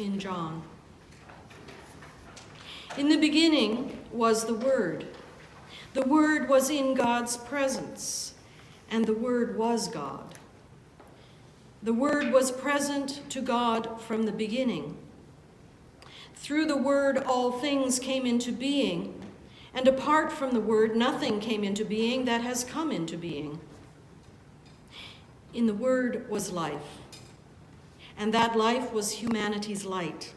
in John. In the beginning was the Word. The Word was in God's presence, and the Word was God. The Word was present to God from the beginning. Through the Word all things came into being, and apart from the Word nothing came into being that has come into being. In the Word was life, and that life was humanity's light,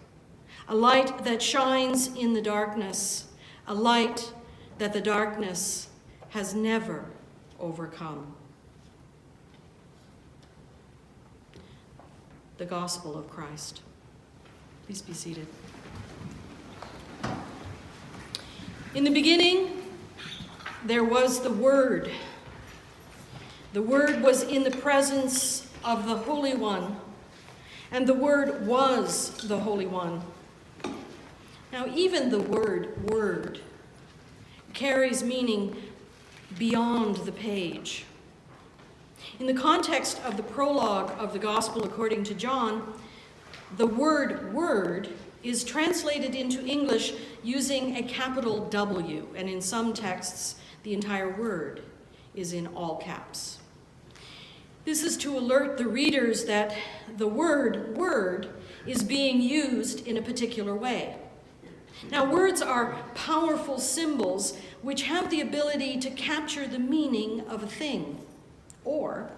a light that shines in the darkness, a light that the darkness has never overcome. The Gospel of Christ. Please be seated. In the beginning, there was the Word. The Word was in the presence of the Holy One, and the Word was the Holy One. Now, even the word "word" carries meaning beyond the page. In the context of the prologue of the Gospel according to John, the word "word" is translated into English using a capital W, and in some texts, the entire word is in all caps. This is to alert the readers that the word "word" is being used in a particular way. Now, words are powerful symbols which have the ability to capture the meaning of a thing. Or,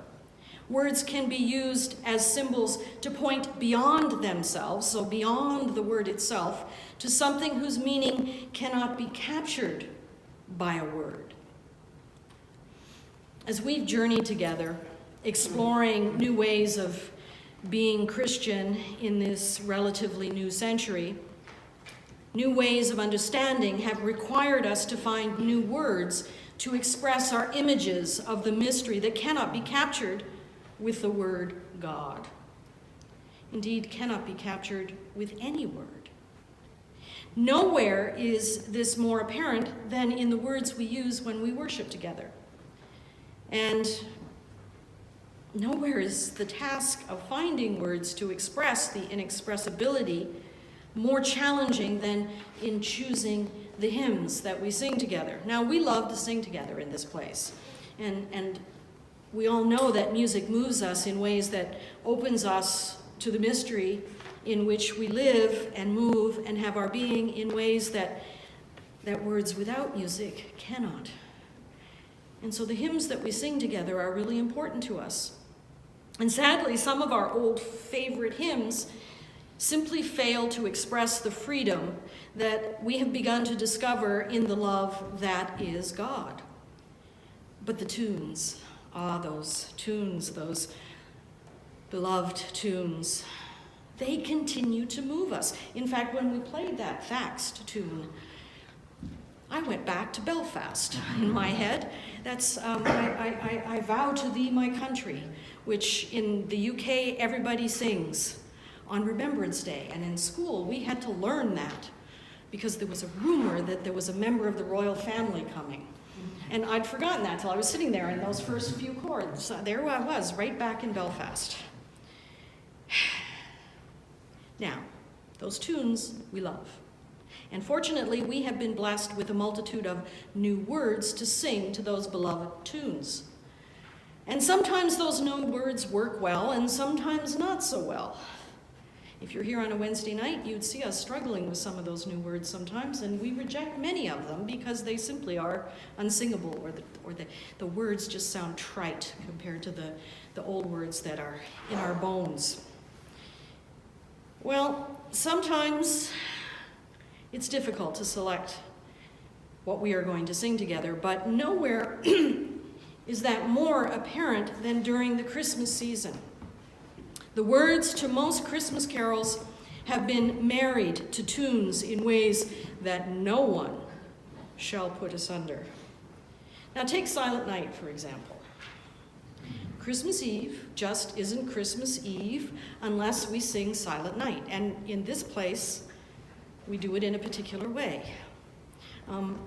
words can be used as symbols to point beyond themselves, so beyond the word itself, to something whose meaning cannot be captured by a word. As we've journeyed together, exploring new ways of being Christian in this relatively new century, new ways of understanding have required us to find new words to express our images of the mystery that cannot be captured with the word God. Indeed, cannot be captured with any word. Nowhere is this more apparent than in the words we use when we worship together. And nowhere is the task of finding words to express the inexpressibility more challenging than in choosing the hymns that we sing together. Now, we love to sing together in this place, and we all know that music moves us in ways that opens us to the mystery in which we live and move and have our being in ways that words without music cannot. And so the hymns that we sing together are really important to us. And sadly, some of our old favorite hymns simply fail to express the freedom that we have begun to discover in the love that is God. But the tunes, those tunes, those beloved tunes, they continue to move us. In fact, when we played that Faxed tune, I went back to Belfast in my head. That's I vow to thee my country, which in the UK everybody sings on Remembrance Day. And in school we had to learn that because there was a rumor that there was a member of the royal family coming. And I'd forgotten that till I was sitting there in those first few chords. There I was, right back in Belfast. Now, those tunes we love. And fortunately, we have been blessed with a multitude of new words to sing to those beloved tunes. And sometimes those new words work well, and sometimes not so well. If you're here on a Wednesday night, you'd see us struggling with some of those new words sometimes, and we reject many of them because they simply are unsingable, or the words just sound trite compared to the old words that are in our bones. Well, sometimes it's difficult to select what we are going to sing together, but nowhere is that more apparent than during the Christmas season. The words to most Christmas carols have been married to tunes in ways that no one shall put asunder. Now take Silent Night, for example. Christmas Eve just isn't Christmas Eve unless we sing Silent Night. And in this place, we do it in a particular way.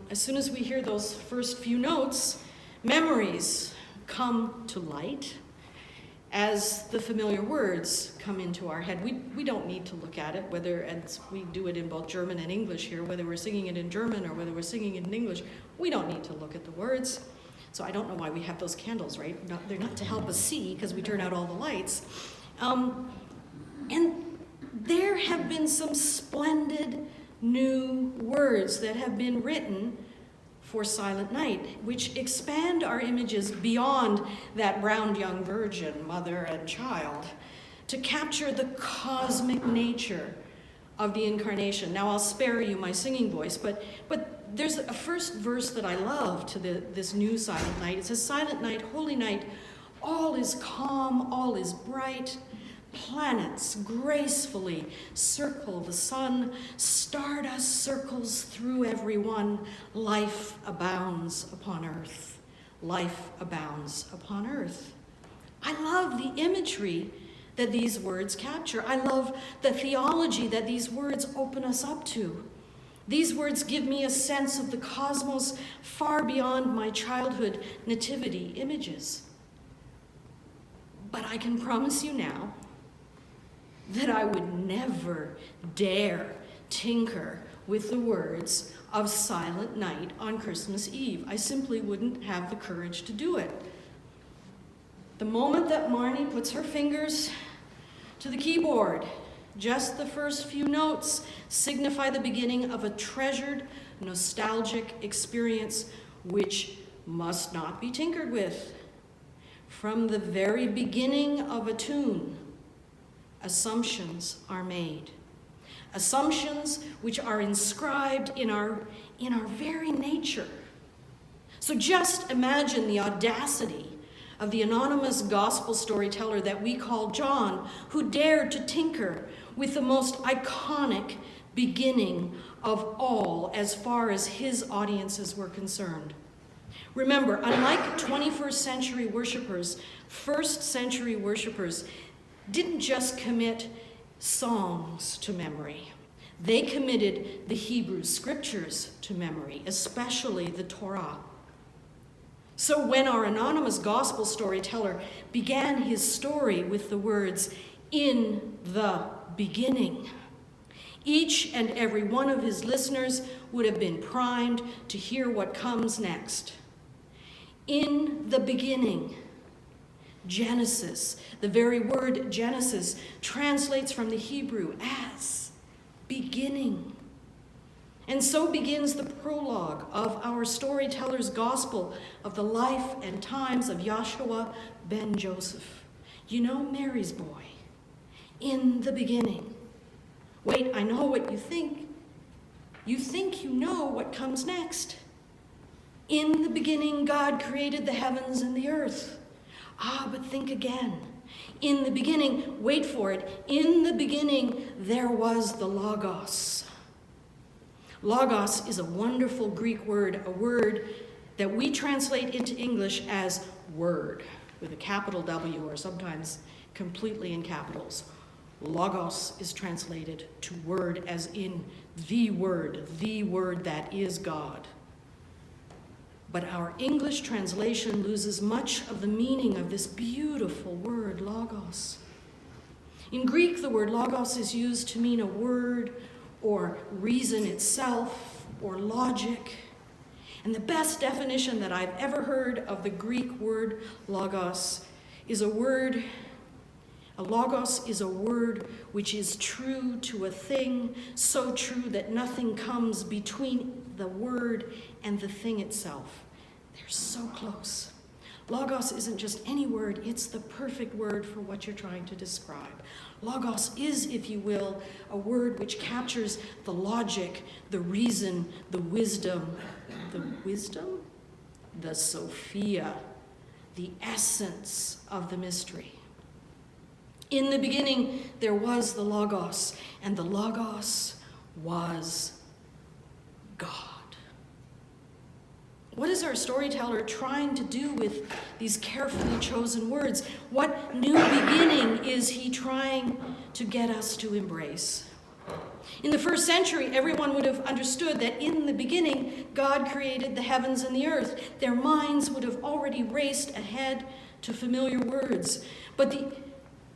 As soon as we hear those first few notes, memories come to light. as the familiar words come into our head. We don't need to look at it, whether, as we do it in both German and English here, whether we're singing it in German or whether we're singing it in English, we don't need to look at the words. So I don't know why we have those candles, right? They're not to help us see because we turn out all the lights. And there have been some splendid new words that have been written for Silent Night, which expand our images beyond that brown young virgin, mother and child, to capture the cosmic nature of the incarnation. Now I'll spare you my singing voice, but there's a first verse that I love to this new Silent Night. It says, "Silent night, holy night, all is calm, all is bright. Planets gracefully circle the sun. Stardust circles through every one. Life abounds upon earth. Life abounds upon earth." I love the imagery that these words capture. I love the theology that these words open us up to. These words give me a sense of the cosmos far beyond my childhood nativity images. But I can promise you now that I would never dare tinker with the words of Silent Night on Christmas Eve. I simply wouldn't have the courage to do it. The moment that Marnie puts her fingers to the keyboard, just the first few notes signify the beginning of a treasured, nostalgic experience which must not be tinkered with. From the very beginning of a tune, assumptions are made. Assumptions which are inscribed in our very nature. So just imagine the audacity of the anonymous gospel storyteller that we call John, who dared to tinker with the most iconic beginning of all as far as his audiences were concerned. Remember, unlike 21st century worshipers, first century worshipers didn't just commit songs to memory. They committed the Hebrew scriptures to memory, especially the Torah. So when our anonymous gospel storyteller began his story with the words, "In the beginning," each and every one of his listeners would have been primed to hear what comes next. In the beginning. Genesis, the very word Genesis, translates from the Hebrew as beginning. And so begins the prologue of our storyteller's gospel of the life and times of Yahshua ben Joseph. You know, Mary's boy, in the beginning. Wait, I know what you think. You think you know what comes next. In the beginning, God created the heavens and the earth. Ah, but think again. In the beginning, wait for it, in the beginning there was the Logos. Logos is a wonderful Greek word, a word that we translate into English as word, with a capital W or sometimes completely in capitals. Logos is translated to word as in the word that is God. But our English translation loses much of the meaning of this beautiful word, logos. In Greek, the word logos is used to mean a word or reason itself or logic. And the best definition that I've ever heard of the Greek word logos is a logos is a word which is true to a thing, so true that nothing comes between the word and the thing itself. They're so close. Logos isn't just any word, it's the perfect word for what you're trying to describe. Logos is, if you will, a word which captures the logic, the reason, the wisdom, the Sophia, the essence of the mystery. In the beginning, there was the Logos, and the Logos was God. What is our storyteller trying to do with these carefully chosen words? What new beginning is he trying to get us to embrace? In the first century, everyone would have understood that in the beginning, God created the heavens and the earth. Their minds would have already raced ahead to familiar words. But the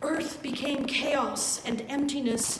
earth became chaos and emptiness.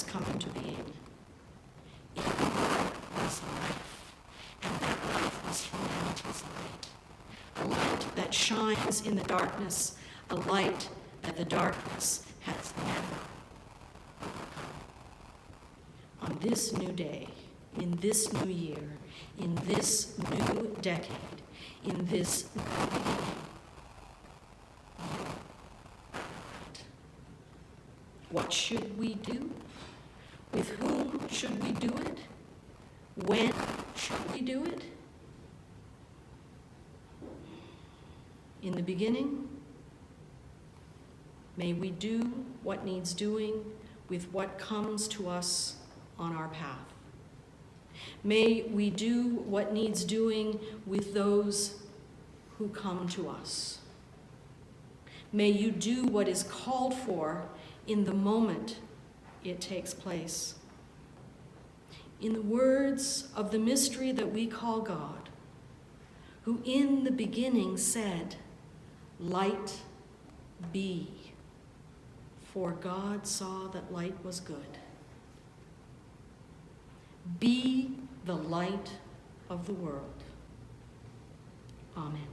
Come into being. A light that shines in the darkness, a light that the darkness has never. On this new day, in this new year, in this new decade, in this what should we do? With whom should we do it? When should we do it? In the beginning, may we do what needs doing with what comes to us on our path. May we do what needs doing with those who come to us. May you do what is called for in the moment it takes place. In the words of the mystery that we call God, who in the beginning said, "Light be," for God saw that light was good. Be the light of the world. Amen.